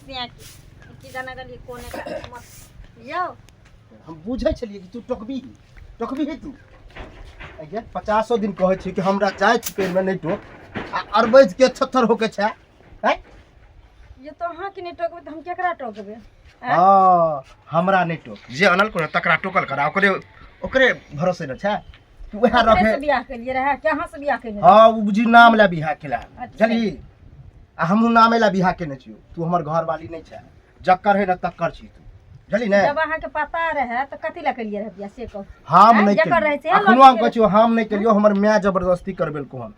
से की जाना गली कोने का मत यो हम बुझै छलिए कि तू टोकबी है तू अगे 50 दिन कहै छी कि हमरा जाय छी पेड़ में नहीं टोक आ अरबैज के छत्थर होके छै हैं ये तो हां कि नहीं टोकबे तो हम केकरा टोकबे हां हमरा नहीं टोक जे अनल को तकरा टोकल करा ओकरे भरोसे न छै तू वह रखे से बियाह के लिए रहा कहां से बियाह के लिए हां उ बुझी नाम ला बियाह केला चली आ हमहु नामे ला बियाह केने छियो तू हमर घर वाली नहीं छै जक्कर है न तक्कर छी तू जली ने जब अहाँ के पता रहे तो कथि ला कलिए रहे बियाह से कहो हम नहीं जक्कर रहे से अखनो हम कहियो हम नहीं करियो हमर माय जबरदस्ती करबेल को हम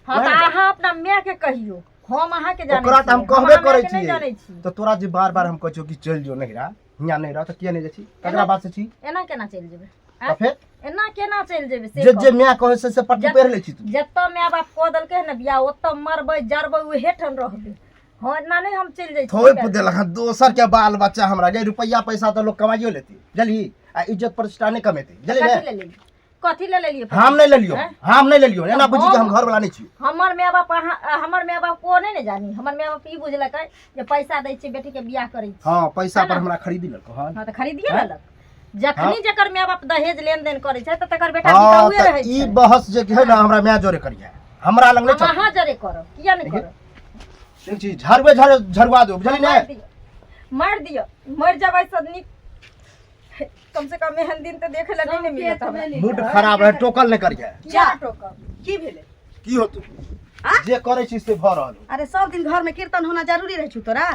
हां त अहाँ अपना माय के कहियो हम अहाँ के जाने ओकरा त हम कहबे करे छी तो तोरा जे बार-बार हम कहछो कि चल जो नहीं रहा हिया नहीं रहा त किया नहीं जाछी ककरा बात से छी एना केना चल जेबे त फिर एना केना चल जेबे से जे माय कहे से पट्टी पेर ले छी तू जत्ता माय बाप को दल के न बियाह ओत्ता मरबै जरबै उहे ठन रहबे हां एना नहीं हम चल जाई थोय पुदे लखा दोसर के बाल बच्चा हमरा गे रुपया पैसा तो लोग कमाइयो लेती जली आ इज्जत प्रतिष्ठा नहीं कमेती जली ने कथि ले लेलिए हम नहीं ले लियो एना बुझी के हम घर वाला नहीं छी हमर माय बाप को नहीं जानी हमर माय बाप ई बुझलक जे पैसा दै छी बेटी के बियाह करै छी हां पैसा पर हमरा खरीदी लक हां त खरीदिए लेलक जखनी जकर माय बाप दहेज लेन देन करै छै त तकर बेटा बिताउए रहै छै ई बहस जे है ना हमरा माय जोरे करिया हमरा लग नहीं अहाँ जरे करो किया नहीं करो एक चीज झरवा दो बुझली ने मार दियो मर जाबै सदनी कम से कम एहन दिन त देखे ला नहीं मिलत हमरा मूड खराब है टोकल नहीं करिया क्या टोकल की भेले की हो तू जे करे छी से भ रहल अरे सब दिन घर में कीर्तन होना जरूरी रहै छु तोरा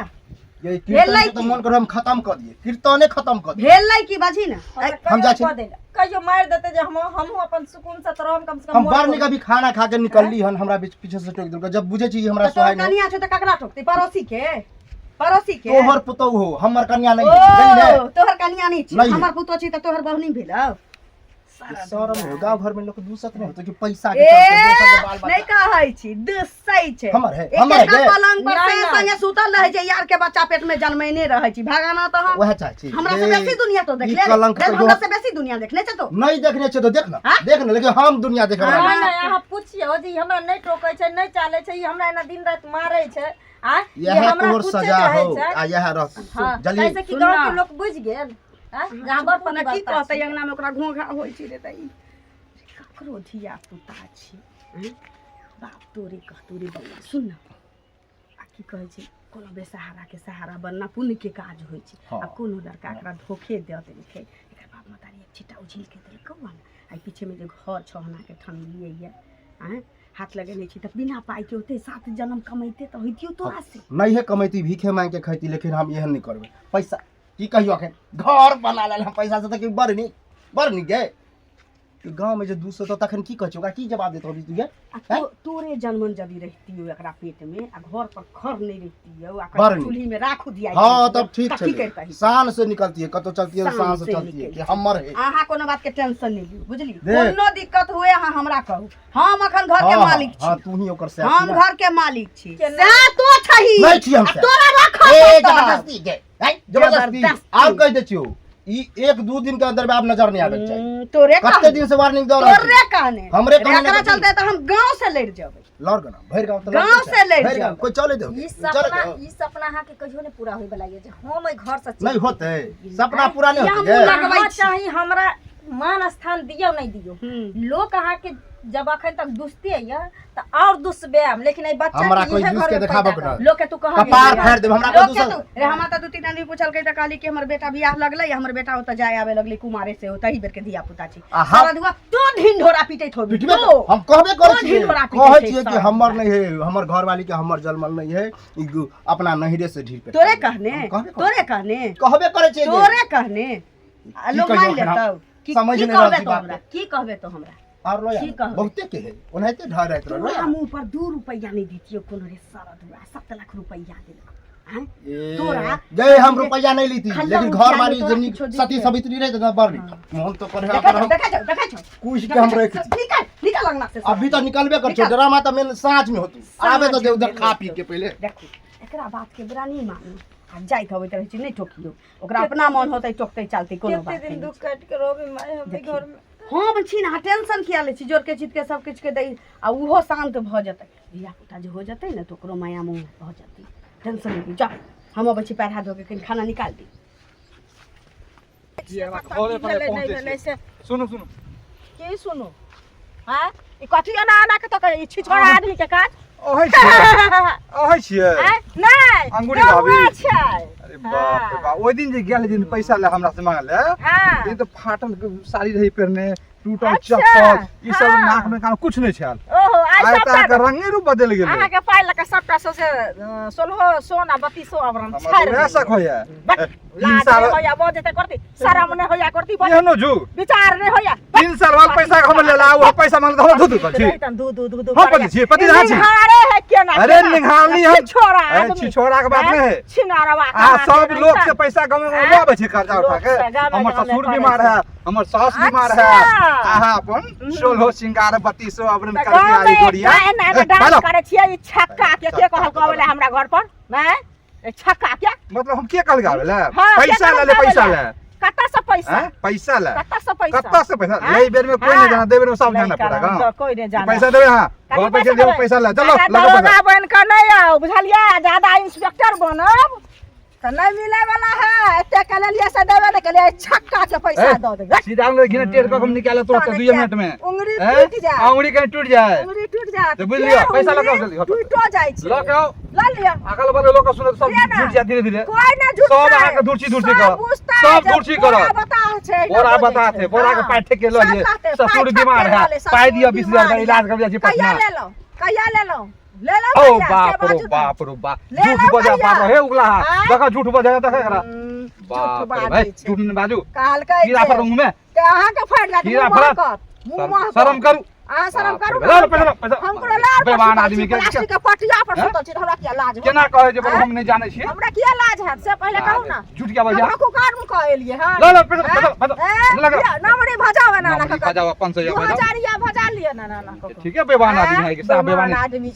ये कीर्तन तो मन कर हम खत्म कर दिए कीर्तने खत्म कर दिए भेल की बाजी ना हम जा छी कहियो मार देते जे हम अपन सुकून से तरह कम से कम हम बार निका भी खाना खा के निकलली हन हमरा बीच पीछे से टोक देलक जब बुझे छी हमरा सोहाय नहीं कनिया छै त ककरा टोकते पड़ोसी के तोहर पुतौ हो हमर कन्या नहीं जली ने तोहर कन्या नहीं छी हमर पुतो छी त तोहर बहनी भेलौ शरम हो गांव घर में लोग दूसत नहीं होतो कि पैसा के चलते दोसर के बाल बच्चा नहीं कहै छी दुसै छै हमर है पलंग पर संगे सुतल रहै छै यार के बच्चा पेट में जन्मैने रहै छी भागाना त हम वह चाहे छी हमरा से बेसी दुनिया तो देख ले हमरा से बेसी दुनिया देखले छ तो नहीं देखने छ तो देख ना लेकिन हम दुनिया देख रहा है नहीं यहां पूछियो जी हमरा नहीं टोकै छै नहीं चाले छै हमरा एना दिन रात मारै छै आ यह तोर सजा हो आ यह रह जल्दी कैसे की गांव के लोग बुझ गेल जहां बर पना की कहतै अंगना में ओकरा घोघा होई छै रे तई ककरो धिया पुता छै बाप तोरे कहतोरे बल्ला सुन ना आ की कहै छै कोनो बेसहारा के सहारा बनना पुण्य के काज होई छै आ कोनो लड़का एकरा धोखे दे देलकै एकर बाप मतारी एक छिटा उझिल के देलकै न आ पीछे में जे घर छहना के ठनलिए ये हाथ लगेने छी त बिना पाई के होते 7 जन्म कमाइते त होइतियो तोरा से नहीं है कमाइती भीखे मांग के खैती लेकिन हम एहन नहीं करबे पैसा की कहियो अखन घर बना लेल हम पैसा से त बड़ नी गे गांव में जे दूसर तो तखन की कहछो ओकरा की जवाब देतो तू गे तोरे जन्मन जदी रहतियो एकरा पेट में आ घर पर खर नहीं रहतियो आ चूल्ही में राखू दिया हां तब ठीक छै शान से निकलती है कतो चलती है शान से चलती है कि हमर है आहा कोनो बात के टेंशन नहीं ली बुझली कोनो दिक्कत हुए हां हमरा कहू हम अखन घर के मालिक छी हां तू ही ओकर से हम घर के मालिक छी से तो छही नहीं छी हम तोरा रखा जबरदस्ती गे जबरदस्ती आउ कह दे छियो ई 1-2 दिन के अंदर में आप नजर नहीं आवे चाहिए तोरे कते दिन से वार्निंग दो तोरे काने हमरे काने एकरा चलते त हम गांव से लड़ जाबे लड़ गना भैर गांव त गांव से लड़ जाबे कोई चले दो ई सपना हा के कहियो ने पूरा होय बला जे हम घर से नहीं होते सपना पूरा नहीं होते लगबै चाहि हमरा मान स्थान दियो नहीं दियो लोग कहा के जब अखन तक दुस्ती है त और दुस्बेम लेकिन ए बच्चा हमरा कोई दुस के देखाबक ना लोग के तू कह कपार फाड़ देब हमरा को दूसर रे हमरा त 2-3 आदमी पूछल के त कहली कि हमर बेटा बियाह लगलै हमर बेटा होता जाय आवे लगली कुमारे से होता ही बेर के धिया पुता छी सारा दुआ तो ढिंढोरा पीटे थो हम कहबे करै छी कहै छी कि हमर नहीं है हमर घर वाली के हमर जन्मल नहीं है अपना नहिरे से ढील पे तोरे कहने कहबे करै छी तोरे कहने लोग मान लेतौ समझ नहीं रहल बात की कहबे तो हमरा और लो यार बहुते के है ओनाते ढा रहत रहो हम ऊपर 2 रुपया नहीं दितियो कोनो रे सारा दुआ 7 लाख रुपया देलक तोरा जय हम रुपया नहीं लीती लेकिन घर वाली जनी सती सावित्री रहे त बड़ मोहन तो करे देखा छो कुछ के हम रख निकल लगना से अभी तो निकलबे कर छो ड्रामा त में साँझ में होतु आबे तो दे उधर खा पी के पहले देखो एकरा बात के बुरा नहीं मानू जाइत होबे त नहीं ठोकियो ओकरा अपना मन होतै टोकतै चलतै कोनो बात नहीं दिन दुख काट के रोबे माय हम घर में हां बच्ची ना टेंशन किया ले छी जोर के चित के सब कुछ के दई आ उहो शांत भ जतै धिया पुता जे हो जतै न तो ओकरो माया मोह भ जतै टेंशन नहीं जा हम अब पैर हाथ धो के कहीं खाना निकाल दी। सुनो सुनो की सुनो हां ई कथि ना आना के तो ई छिछोड़ा आदमी के काज ओहे छियै नहीं अंगूरी भाभी अच्छा अरे बाप रे बाप ओइ दिन जे गेल दिन पैसा ले हमरा से मांगले हां ये तो फाटल साड़ी रही पहनने टूटल अच्छा, चप्पल ई सब हाँ। नाक में कान कुछ नहीं छल ओहो आइ आई ता सब के रंगे रूप बदल गेल अहाँ के पाइ लका सबटा से 16 सोना 32 अबरन छाड़ ऐसा होया तीन लाज साल नहीं होया बोझते करती शर्म नहीं होया करती एहनो जू विचार नहीं होया 3 साल बाद पैसा हम ले ला वो पैसा मांगले हम धुदु कर छी दू हम पति छी पति रहा छी अरे है केना अरे निहाली हम छोरा छी छोरा के बात नहीं है छिनारवा आ सब लोग से पैसा गमे में लावे छी कर्जा उठा के हमर ससुर बीमार है हमर सास बीमार है आहा अपन 16 सिंगार 32 अबरन करके आई गोड़िया ना डांस करे छियै ई छक्का के कहल कहले हमरा घर पर नहीं ए छक्का के मतलब हम के कल गावेला हाँ, पैसा ले पैसा ले कत्ता से पैसा पैसा ले कत्ता से पैसा ले बेर में कोई नहीं जाना दे बेर में सब जाना पड़ेगा कोई नहीं जाना पैसा देबे हां घर पे चल देबे पैसा ले चलो लगो दरोगा बन के नहीं आओ बुझलिया ज्यादा इंस्पेक्टर बनब त नहीं मिले वाला है एते के लिए से देबे ने के लिए छक्का के पैसा दो दे सीधा हम घिना टेर को हम निकाले तो 2 मिनट में उंगली टूट जाए उंगली कहीं टूट जाए उंगली टूट जाए तो बुझ लियो पैसा लगाओ जल्दी हटो टूटो जाय छै लगाओ ला लिया अगल बगल लोग सुने सब टूट जाए धीरे धीरे कोई ना झूठ सब आके दूरची करो सब दूरची करो बोरा बताते बोरा के पाठे के लो ये ससुर बीमार है पाई दियो 20000 का इलाज कर जाए पटना कहिया ले लो ओ बाप रे बाप रे बाप झूठ बजा बाप रे उगला देखा झूठ बजा देखा करा बाप रे भाई झूठ न बाजू काल का कीड़ा पर मुंह में कहां के फाड़ जात कीड़ा फड़ा मुंह शर्म करू आ शर्म करू पैसा हमको लाज बेवान आदमी के प्लास्टिक के पटिया पर सुतल छी हमरा क्या लाज केना कहे जे हम नहीं जाने छी हमरा क्या लाज है से पहले कहू ना झूठ क्या बजा हमको कार में कहलिए हां लो पैसा लगा नमरी भजावे ना ना भजावा 500 या 2000 या भजा लिए ना ना ना ठीक है बेवान आदमी है कि सब बेवान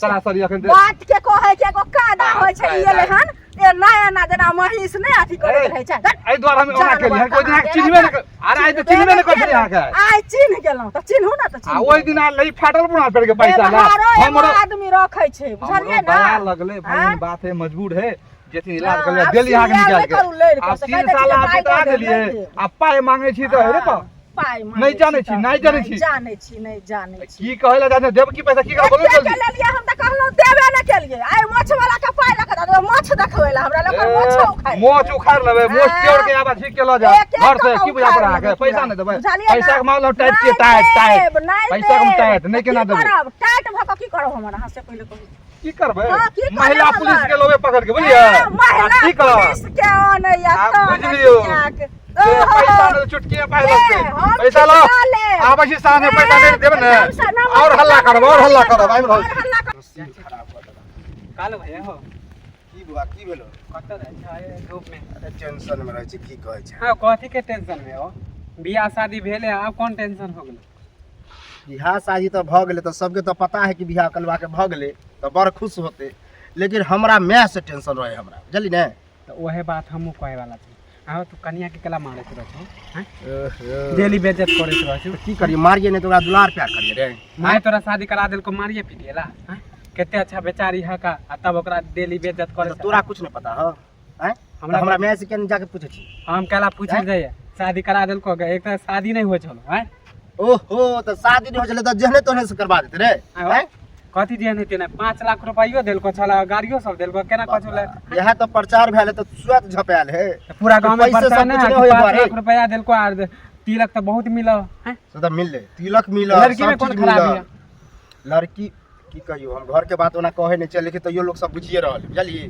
सरासरी अखन बात के कहे के को कादा होय छै ये लेहन ए नया ना जना महिष ने अथी करे रहै छै एहि द्वारा हम ओना केलिए कोइ दिन चिन्हबे नै अरे आइ त चिन्हबे नै करछै अहाँ के आइ चिन्ह गेलौ त चिन्हू ना त आ ओइ दिन लई फाटल बुना पड़ के पैसा ला हमरो आदमी रखै छै बुझलिए ना दया लगले भाई बात है मजबूर है जेथिन इलाज कर ले देली अहाँ के निकाल के आ 3 साल आप बता देलिए आ पाई मांगे छी त हेरे पा नहीं जाने छी नहीं जाने छी नहीं जाने छी की कहला जाने देब की पैसा की कर बोलो जल्दी ले लिया हम त कहलो देबे न केलिए आइ मछ वाला के पाई लगा दे मछ देखवेला हमरा लग मछ उखाड़ मोच उखाड़ लेबे मोच तोड़ के आबा ठीक के ल जा घर से की बुझा पड़ा के पैसा नहीं देबे पैसा के मामला टाइट के टाइट पैसा के टाइट नहीं केना देबे टाइट भ के की करब हमरा हां से पहले कहू की करबे महिला पुलिस के लोगे पकड़ के बुझिए महिला पुलिस के नहीं या तो बुझलियो पैसा ने चुटकी में पाए लगते पैसा लो आब छी सामने पैसा नहीं देबे ना और हल्ला करब आइम रहो काल भैया हो की बुआ की भेलो कत रहे छै धूप में अरे टेंशन में रह छी की कहै छै हां कथि के टेंशन में हो बियाह शादी भेले अब कौन टेंशन हो गेल बियाह शादी तो भ गेले तो सबके तो पता है कि बियाह कलवा के भ गेले तो बड़ खुश होते लेकिन हमरा मैं से टेंशन रहे हमरा जल्दी ने तो वही बात हमहू कहे वाला छी आहो तू कन्या के कला मारे छ हैं डेली बेइज्जत करे छ की करिए मारिए नहीं तो ओकरा दुलार प्यार करिए रे मैं तोरा शादी करा देल को मारिए पीटिएला हैं केते अच्छा बेचारी है का तब ओकरा डेली बेइज्जत करे तोरा कुछ नहीं पता हो हैं हमरा मैं से केन जाके पूछे छी हम कला पूछ जाइए शादी करा देल को एक तो शादी नहीं होय छलो हैं ओहो तो शादी नहीं हो चले तो जहने तोने से करवा देते रे हैं कथि दिए नहीं तेने 5 लाख रुपया देल को छला गाड़ियो सब देल को केना कछुले यह तो प्रचार भेले तो स्वत झपेल है पूरा गांव में पैसे प्रचार सब ना कुछ नहीं 5 होय लाख रुपया देल को आर तिलक तो बहुत मिलो हैं तो तब मिल ले तिलक मिल लड़की में कौन खराबी है लड़की की कहियो हम घर के बात ओना कहे नहीं चले कि तो यो लोग सब बुझिए रहल बुझलिए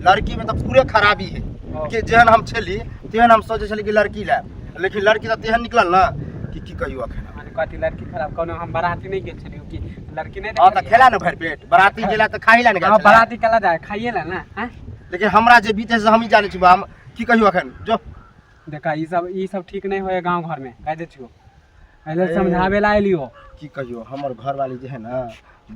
लड़की में तो पूरे खराबी है कि जेहन हम छली तेहन हम सोचे छली कि लड़की ला लेकिन लड़की तो तेहन निकलल ना कि कहियो अखन कथि लड़की खराब कोनो हम बाराती नहीं गेल छलियो कि लड़की नहीं हां त खेला न भर पेट बाराती गेला त खाइला न हां बाराती कला जाए खाइएला ना हैं लेकिन हमरा जे बीते से हम ही जाने छी हम की कहियो अखन जो देखा ई सब ठीक नहीं होए गांव घर में कह दे छियो पहले समझावे ला एलियो की कहियो हमर घर वाली जे है ना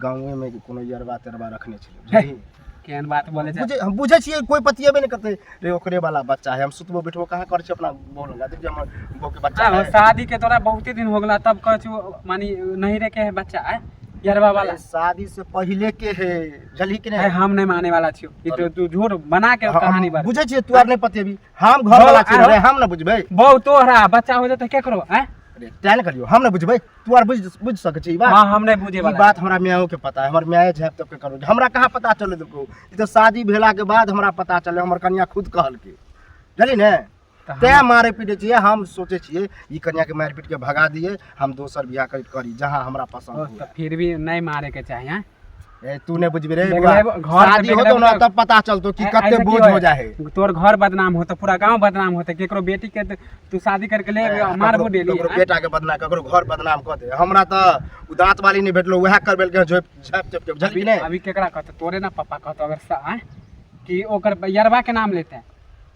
गांव में कोनो यरबा तेरबा रखने छलियो केहन बात बोले छै हम बुझे छिए कोई पतियेबे नहीं करते रे ओकरे वाला बच्चा है हम सुतबो बैठबो कहां कर छी अपना बोलूंगा देख हमर बो के बच्चा है शादी के तोरा बहुत दिन हो गला तब कह छु मानी नहीं रे के है बच्चा है यरवा वाला शादी से पहले के है जल्दी के है, नहीं हम नहीं माने वाला छियो ई तो तू झूठ बना के कहानी बता बुझे छियै तू आर नहीं पते भी हम घर वाला छी रे हम न बुझबै बहु तोहरा बच्चा हो जाए तो क्या करो हैं अरे टैल करियो हम न बुझबै तू आर बुझ सकै छी ई बात हां हम नहीं बुझे ई वाला बात हमरा मियाओ के पता है हमर मियाए झेप तब के करो हमरा कहाँ पता चले देखो ई तो शादी भेला के बाद हमरा पता चले हमर कन्या खुद कहल के जली ने ते मारे पीटे छियै हम सोचे छियै ई कन्या के मार पीट के भगा दिए हम दोसर बियाह करी जहां हमरा पसंद तो फिर भी नहीं मारे के चाहिए हैं ए तू ने बुझबे रे देख ले, घर शादी से हो देख तो ले, ना तब पता चलतो कि कते ऐसे बोझ क्यों हो है? जाए तोर घर बदनाम होता पूरा गांव बदनाम होता केकरो बेटी के तू शादी करके ले मार बो डेली ककरो बेटा के बदनाम ककरो घर बदनाम क दे हमरा त उदात वाली नहीं भेटलो वह करबेल के झोप झप झप के बुझली ने अभी केकरा कहते तोरे ना पापा कहतो अगर हैं कि ओकर यरवा के नाम लेते हैं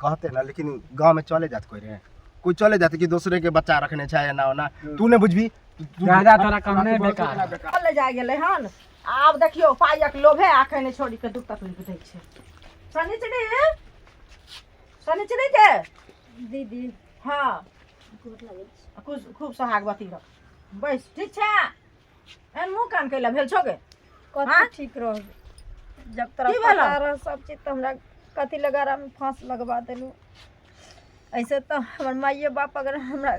कहते ना लेकिन गांव में चले जात कोई रे कोई चले जाते कि दूसरे के बच्चा रखने चाहे ना ना तू ने बुझबी राजा तोरा कहने बेकार ले जा गेलै हन आब देखियो पाइक लोभे आखे नहि छोड़ी के दुख तकलीफ दै छै शनिचरी के दीदी हाँ खूब सोहागवती रह बैस ठीक छै एहन मुँह काम कैला भेल छौ गे कथी ठीक रह जब तोरा की भेलौ? पता रह सब चीज तो हमरा कथी लगारा में फांस लगवा देलू ऐसे तो हमर माइये बाप अगर हमरा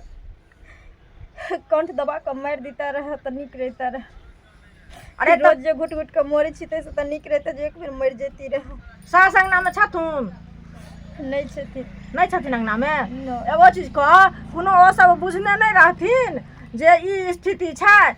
कंठ दबा के मार देता रहे तो निक रहता रहे अरे रोज जे घुट घुट के मरे छी से तो निक रहता जे एक बेर मर जेती रहे सास अंगनामे छथुन नहीं छथिन नहीं छथिन अंगनामे No. एगो चीज कह कोनो ओ सब बुझने नहीं रहथिन जे ई स्थिति छै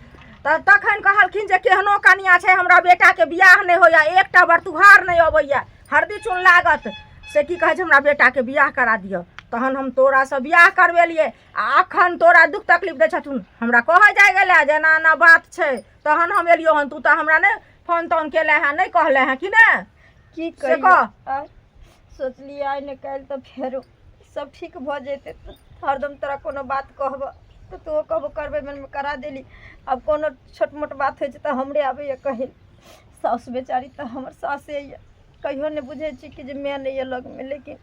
तखन कहलखिन जे केहनो कनिया छै हमरा बेटा के बियाह नहीं होया एकटा बरतुहार नहीं अबैया हरदी चून लागत से की कहै छै हमरा बेटा के बियाह करा दियौ तहन हम तोरा से बियाह करवेलिए आ अखन तोरा दुख तकलीफ दै छथुन हमरा कहै जाय गेलै जेना एना बात छै तहन हम एलियो हन तू तऽ हमरा नहीं फोन तोन केले हैं नहीं कहले हैं कि नहीं की से कहियो सोचलिए आइ ने काल्हि तो फेरो सब ठीक भ जेते तो हरदम तोरा कोनो बात कहब तो तू कहबो करबे मन में करा देली अब कोनो छोट मोट बात होइ छै तो हमरे आबे कहे सास बेचारी तो हमर सासे ये कहियो ने बुझे छी कि जे मैं नहीं लग में लेकिन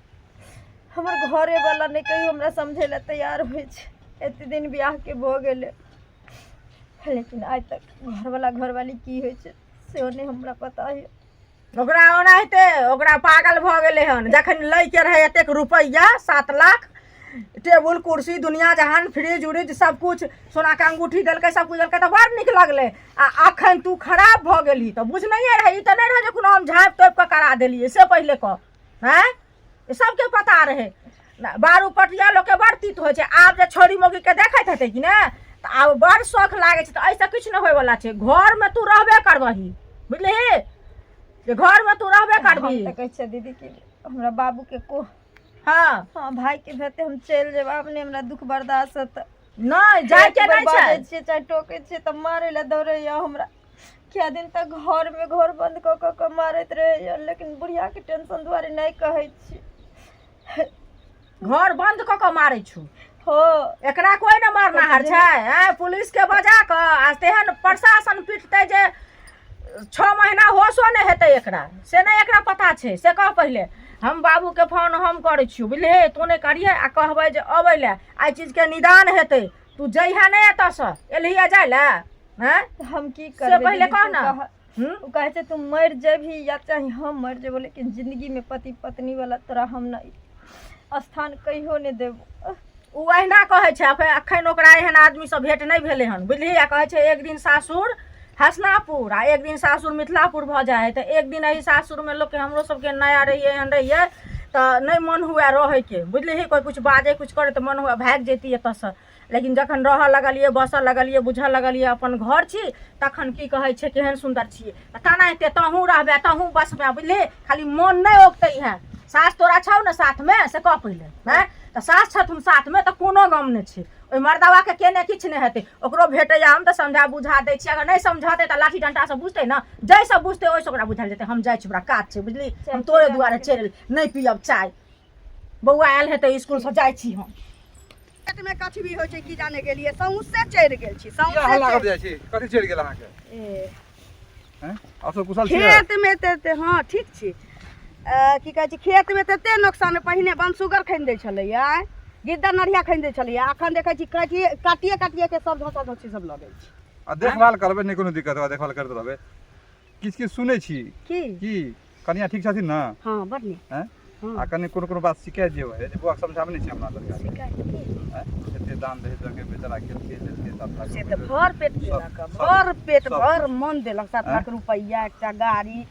हमर घरे वाला नहीं कहियो हमरा समझे ला तैयार होइ छै एते दिन बियाह के भ गेले लेकिन आज तक घरवाला घरवाली की होइ छै सेहो नहीं हमरा पता है ओकरा ओनाहिते ओकरा पागल भऽ गेलै हन जखन लै के रहै एतेक रुपैआ 7 लाख टेबुल कुर्सी दुनिया जहान फ्रिज उरिज सब कुछ सोना के अंगूठी देलकै सब कुछ देलकै तऽ बड़ नीक लगलै आ अखन तू खराब भऽ गेली तऽ बुझ नहीं रहे ई तऽ नहीं रहे जे कोनो हम झाँपि तोपि कऽ करा देलियै से पहिले कह हैं ई सबके पता रहे बारू पटिया लोक के बड़ तीत होइ छै आब जे छोरी मोगी के देखैत हेतै कि ने तऽ आब बड़ शौख लागै छै तऽ ऐसा किछु नहीं होय वाला छै घर में तू रहबे करबही बुझलिही जे घर में तू रहबे करबी हम तऽ कहै छै दीदी कि हमरा बाबू के को हाँ हाँ भाई के भेते हम चल जेब आब ने हमरा दुख बर्दाश्त होता नहीं जाय के नहीं छै छियै चाहे टोके छियै तऽ मारे ला दौड़ैया हमरा क्या दिन तक घर में घर बंद कऽ के मारैत रहैया लेकिन बुढ़िया के टेंशन दुआरे नहीं कहै छी घर बंद कऽ के मारै छु हो एकरा कोई न मारनाहार छै हैं पुलिस के बजा कऽ आ तेहन प्रशासन पिटतै जे 6 महीना होशो नहीं हेतै एकरा से नहीं एकरा पता छै से कह पहिले हम बाबू के फोन हम करै छियौ बुझलिही तू नहीं करिए आ कहबै जे अबै ले आई चीज के निदान हेतै तू जइहा नहीं एतऽसँ एलहिए जाय ले हैं हम की से करबै पहिले दीदी, कह तू ना कह- उ कहै छै तू मर जेबही या चाहे हम मर जेबो लेकिन जिंदगी में पति पत्नी वाला तोरा हम नहीं स्थान कहियो नहीं देबो उ अहिना कहै छै अखन ओकरा एहन आदमी से भेंट नहीं भेलै हन बुझलिही आ कहै छै एक दिन सासुर हसनापुर आ एक दिन सासुर मिथिलापुर भऽ जाइ है तो एक दिन एही सासुर में लोग के हमरो सबके नया रहिए एहन रहिए तो नहीं मन हुए रहे के बुझलिही कोई कुछ बाजे कुछ करे तो मन हुए भाग जेती एतऽसँ लेकिन जखन रह लगलिए बसऽ लगलिए बुझऽ लगलिए अपन घर छी तखन की कहै छै केहन सुंदर छियै तेनाहिते तहूँ रहबे तहूँ बसबे बुझलिही खाली मन नहीं ओकतै है सास तोरा छौ ने साथ में से कह पहिले हैं तो सास छथुन साथ में तो कोनो गम नहीं छै ओहि मर्दवा के केने किछु नहीं हेतै ओकरो भेटैया हम तो समझा बुझा दै छियै अगर नहीं समझते तो लाठी डंटा से बुझतै ना जैसे बुझतै ओहिसँ ओकरा बुझायल जेतै हम जाइ छी ओकरा काज छै बुझली हम तोरे दुआरे चलि नहीं पियब चाय बौआ आयल हेतै स्कूल से जाइ छी हम पेट में कथी भी होइ छै की जाने गेलिए सौंसे चढ़ि गेल छी क्या हल्ला कर सौंसे जाइ छी कथी चढ़ि गेल अहाँके हैं असो कुशल छी खेत में ते हाँ ठीक छी की कहै छै खेत में तते नुकसान पहिने बनसुगर खनि दै छलैया गिद्दा नढ़िया खनि दै छलैया अखन देखै छी काटिए के सब धोसा धोसी सब लगै छै आ देखभाल करबे नहीं कोनो दिक्कत बा देखभाल करते रहबे किछ सुनै छी की कनिया ठीक छथिन ना हां बड़ नीक हैं हां आ कने कोनो बात शिकायत जे होय जे बुआ समझाबे नहीं छी हमरा लड़का शिकायत की हैं एते दान दे के बेचारा खेल के लेके 7 लाख से तो भर पेट देलक भर पेट भर मन देलक 7 लाख रुपया एकटा गाड़ी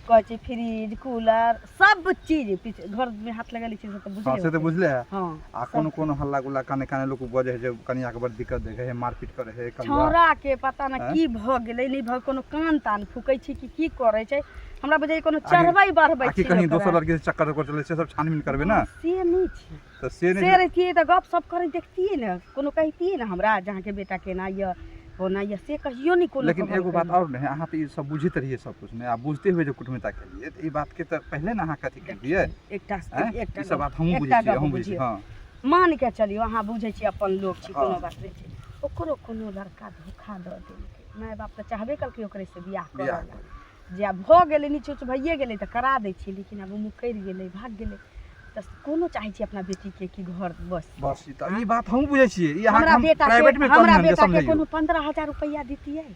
कहै छै फ्रिज कूलर सब चीज पीछे घर में हाथ लगा लै छै तो बुझले हां से तो बुझले है हां आ कोनो हल्ला गुल्ला काने लोग बजे है जे कनिया के बड़ दिक्कत देखे है मारपीट करे है छौरा के पता ना की भ गेलै नहीं भ कोनो कान तान फूकै छी की करे छै हमरा बुझै कोनो चढ़बै बढ़बै छी कहीं दोसर लड़के से चक्कर चले से सब छानबीन करबे ना से नहीं छै तो से नहीं से रहिए तो गप सब करे देखतिए ना कोनो कहतिए ना हमरा जहाँ के बेटा केना ये होना ये से कहियो नहीं कोनो लेकिन एगो बात और नहीं अहाँ तो ये सब बुझित रहिए सब कुछ नहीं आप बुझते हुए जो कुटुम्बिता के लिए तो ये बात के तो पहले ना अहाँ कथी करिए एकटा सब बात हम बुझिए हां मान के चलियो अहाँ बुझै छी अपन लोग छी कोनो बात नहीं छै ओकरो कोनो लड़का धोखा द देलकै माय बाप तो चाहबे करके ओकरे से बियाह करला जे अब भ गेलै नीचे भइए गेलै त करा दै छी लेकिन अब मुकर गेलै भाग गेलै त कोनो चाहै छी अपना बेटी के की घर बस ई बात हम बुझै छी ई हमरा बेटा प्राइवेट में हमरा बेटा के कोनो 15000 रुपया दितियै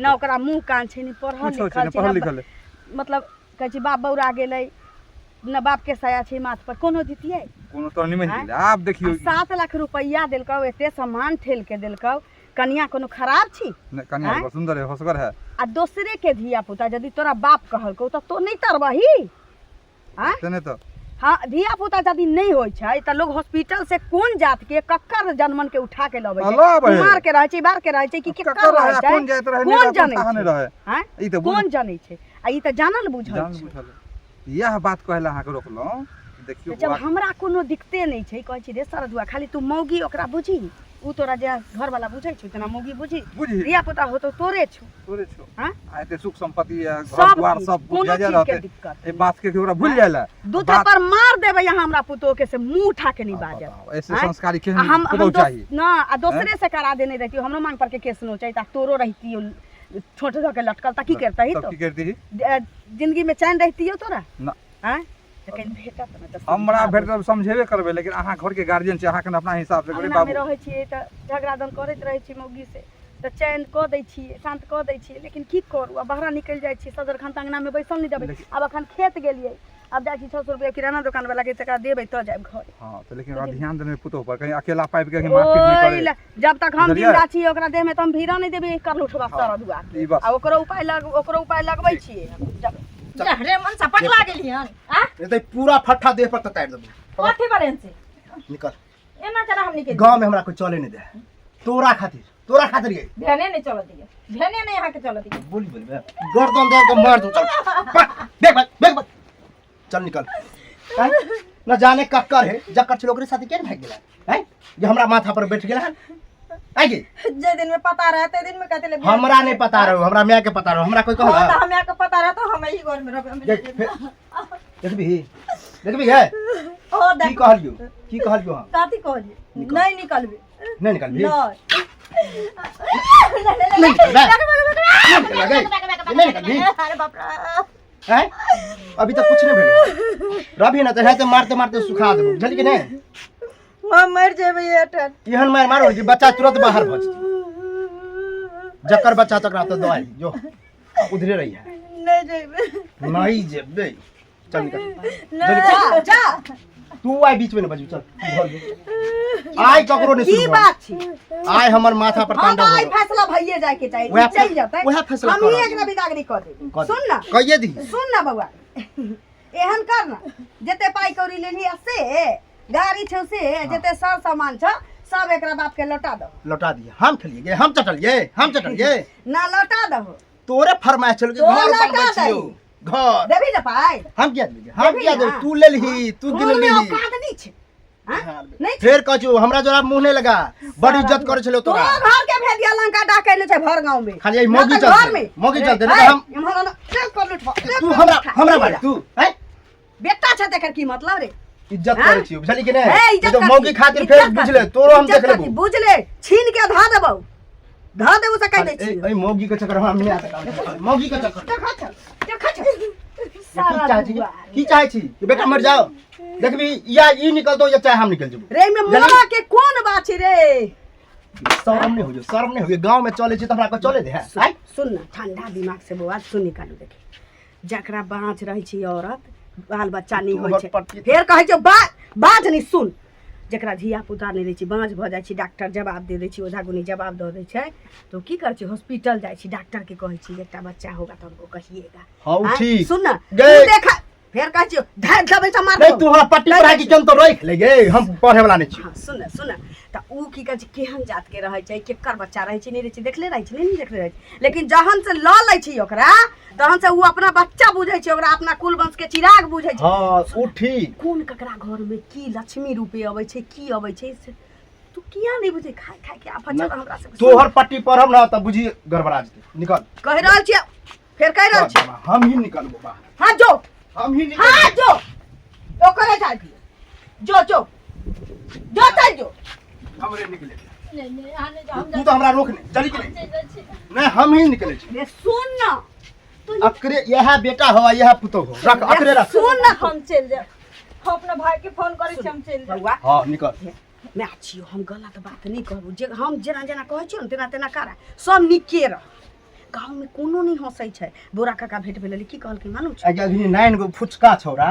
ना ओकरा मुंह कान छै नि पढ़ल लिखल मतलब कहै छी बाप बौरा गेलै ना बाप के साया छै माथ पर कोनो दितियै कोनो तो निमन गेलै आप देखियो 7 लाख रुपया देलकौ एते सामान ठेल के देलकौ कन्या कोनो खराब छी कन्या बहुत सुंदर है होसगर है आ दूसरे के धिया पुता यदि तोरा बाप कहलकौ त तो नहीं तरबही हां तने तो हां धिया पुता यदि नहीं होय छै त लोग हॉस्पिटल से कोन जात के कक्कर जन्मन के उठा के लबै छै मार के रहै छै बार के रहै छै कि कक्कर रहै छै कोन जात रहै नहीं जाने रहे हां ई त कोन जानै छै आ ई त जानल बुझल छै यह बात कहला अहाँ के रोकलो देखियो जब हमरा कोनो दिक्कते नहीं छै कहै छी रे सरदुआ खाली तू मौगी ओकरा बुझी उ तोरा जे घर वाला बुझै छै तना मौगी बुझी रिया पुता हो तो तोरे छो हां आते सुख संपत्ति घर द्वार सब बुझा जा रहते ए बात के ओकरा भूल जाला दू थप्पड़ मार देबै यहाँ हमरा पुतो के से मुंह उठा के नहीं बाजब ऐसे संस्कारी के हम चाहिए ना आ दूसरे से करा देने रहती हमरो मांग पर के केस नो चाहिए ता तोरो रहती छोट ध के लटकल ता की करतही तो की करती जिंदगी में चैन रहती हो तोरा ना हां हमरा भेट समझेबे करबे लेकिन अहाँ घर के गार्जियन छी अहाँ के अपना हिसाब से करे बाबू रहै छी त झगड़ा दन करैत रहै छी मौगी से त चैन क दै छी शांत क दै छी लेकिन की करू अब बाहर निकल जाइ छी सदर खान अंगना में बैसल नहीं देबै अब अखन खेत गेलियै अब जाइ छी 600 रुपया किराना दुकान वाला के टका देबै त जाब घर हां तो लेकिन ध्यान देने पुतो पर कहीं अकेला पाइप के मारपीट नहीं करे जब तक हम जिंदा छी ओकरा देह में त हम भीरा नहीं देबै कर लुठवा सारा दुआ आ ओकरो उपाय लगबै छी रे मन सपट लागेली हन आ ए पूरा फट्टा देह पर ततार देबो कथि बरेन से निकल एना जरा हम निकल गांव में हमरा कोई चले नहीं दे तोरा खातिर ये ध्याने नहीं चल दिए ध्याने नहीं यहाँ के चल दिए बोली गर्दन दे के मार दूं चल देख चल निकल न जाने कक्कर है जक्कर चलो ओकरे साथ केन भाग गेला है जे हमरा माथा पर बैठ गेला आगे जे दिन में पता रहे ते दिन में कहते ले हमरा नहीं पता रहो हमरा मैं के पता रहो हमरा कोई कहला हां हमरा के पता रहे तो हम ही घर में रहबे देखबी है ओ की कहलियो हम काती कहलिए नहीं निकलबे नहीं निकलबी नहीं अरे बाप रे हैं अभी तक कुछ नहीं भेलो रवि ना तो है तो मारते सुखा देबो बुझल कि नहीं हम मर जेबे एठन एहन मारो कि बच्चा तुरंत बाहर भजती जकर बच्चा तकरा तो दवाई जो उधरे रही है नहीं जेबे चल निकल जा तू आई बीच में न बजू चल आई ककरो ने की बात छी आई हमर माथा पर तांडव आई फैसला भइए जाए के चाहिए चल जाता वह फैसला हम ही एकरा बिदागरी कर दे सुन ना कहिए दी सुन ना बउआ एहन कर ना जते पाई कौड़ी लेली से गाड़ी छ से जते सर सामान छ सब एकरा बाप के लौटा दो लौटा दिए हम खेलिए हम चटलिए ना लौटा दो तोरे फरमाइश चल के घर बनबै छियो घर देबी ना पाई हम क्या दे तू ले ली तू गिन ली नहीं छै नहीं फिर कहू हमरा जोरा मुंह नहीं लगा बड़ी इज्जत करे छलो तोरा तो घर के भेदिया लंका डाके ले छै भर गांव में खाली मौगी चल दे हम तू हमरा मार तू हैं बेटा छ तेकर की मतलब रे इज्जत करे छियो बुझली कि नहीं तो मौगी खातिर फिर बुझले तोरो हम देख लेबो बुझले छीन के धा देबो से कह दे छी ए मौगी के चक्कर हम नहीं आता मौगी के चक्कर सारा की चाहे छी कि बेटा मर जाओ देखबी या ई निकलतो या चाहे हम निकल जेबो रे में मोरा के कोन बात छी रे शर्म नहीं होइयो, शर्म नहीं होइयो। गांव में चले छी त हमरा को चले दे हैं। आइ सुन ना ठंडा दिमाग से बात सुन निकालू देखी जकरा बाँच रही छी औरत बाल बच्चा नहीं होइ छै फेर कहै छै बात नहीं सुन जकरा धिया पुता नहीं रहै छै बाँझ भऽ जाइ छै डॉक्टर जवाब दे दै छै ओझा गुनी जवाब दऽ दै छै तो की कर छै हॉस्पिटल जाइ छी डॉक्टर के कहै छी एकटा बच्चा होगा तो हमको कहिएगा हां ठीक सुन ना गए। तू देखा फेर कहै छै धर दबै से मार नहीं तू हमरा पट्टी पढ़ाई के केन तो रख ले गे, हम पढ़े वाला नहीं छी। हाँ सुन त ऊ की कहै छै केहन जात के रहै छै केकर बच्चा रहै छै नहीं रहै छै देखले रहै छै नहीं देखले रहै छै लेकिन जहन से ल लै छी ओकरा तहन से ऊ अपना बच्चा बुझै छै ओकरा अपना कुल वंश के चिराग बुझै छै। हां उ ठीक। कोन ककरा घर में की लक्ष्मी रूपे अबै छै की अबै छै से तू किया नहीं बुझे खाय के आफत चल हमरा से तोहर पट्टी पढ़ब ना त बुझी गड़बड़ा जेतै। निकल कह रहल छी फेर कह रहल छी हम ही निकलबो बा। हां जो हम ही निकल हां जो ओकरे जा दियो जो चल जो हमरे निकले। नहीं नहीं आने जाओ तू तो हमरा रोक नहीं चली के नहीं हम ही निकले छी। रे सुन ना अकरे यह बेटा हो यह पुतो हो रख अकरे रख। सुन ना हम चल जाओ हम अपना भाई के फोन करे छी हम चल जाओ बउआ हां निकल। मैं छियो हम गलत बात नहीं कहबो जे हम जेना जेना कहै छियो तेना तेना करा सब निके रह गांव में कोनो नहीं हंसै छै बोरा काका भेट भेलै की कहल के मालूम छै अगे अभी 9 गो फुचका छौरा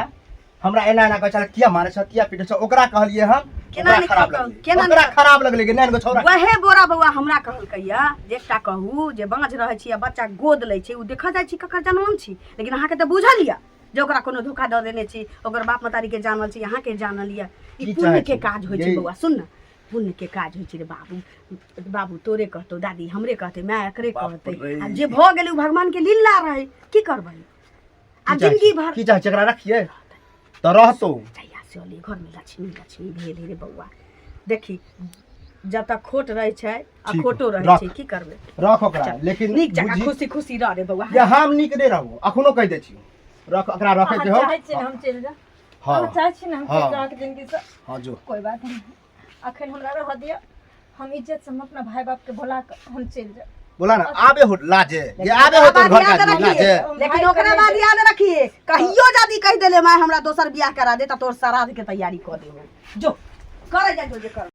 हमरा एना एना कह चल किया मारे छ किया पीटे छ ओकरा कहलिए हम केना ओकरा नहीं खराब कहल, लगले केना ओकरा नहीं खराब लगले गे 9 गो छौरा। वहे बोरा बउआ हमरा कहल कहिया एकटा कहू जे बाँझ रहै छी आ बच्चा गोद लै छै उ देखा जाइ छी ककर जनम छी लेकिन अहाँ के त बुझल या जे ओकरा कोनो धोखा दऽ देने छी ओकर बाप मतारी के जानल छी अहाँ के जानल या ई की पुण्य चाहै के छी? काज होइ छै यही- बउआ सुन ना पुण्य के काज होइ छै रे बाबू तोरे कहतो दादी हमरे कहते मैं एकरे बाप कहते रे। आ जे भ गेलै उ भगवान के लीला रहे की करबै आ जिंदगी भर की चाहे एकरा रखिए त रहतो जहिया से ओली घर में लक्ष्मी भेल रे बउआ देखी जब तक खोट रहे छै आ ठीक खोटो है, रहे रख। छै की करबै रख ओकरा लेकिन नीक जगह बुझी- खुशी खुशी रह रे बउआ या हम नीक नहीं रहबो अखनो कह दे छी रख ओकरा रखे के हो। चाहे छी हम चल जाओ हां हम चाहे छी हम हाँ। चल जाओ के जिंदगी से हां जो कोई बात नहीं अखन हमरा रह दिया हम इज्जत से हम अपना भाई बाप के बुला के हम चल जाओ बोला ना आबे हो लाजे ये आबे हो तो घर का आदमी लाजे। लेकिन ओकरा बाद याद रखिए कहियो यदि कह देले मैं हमरा दोसर बियाह करा दे त तोर श्राद्ध के तैयारी क देबो जो करे जा जो जे कर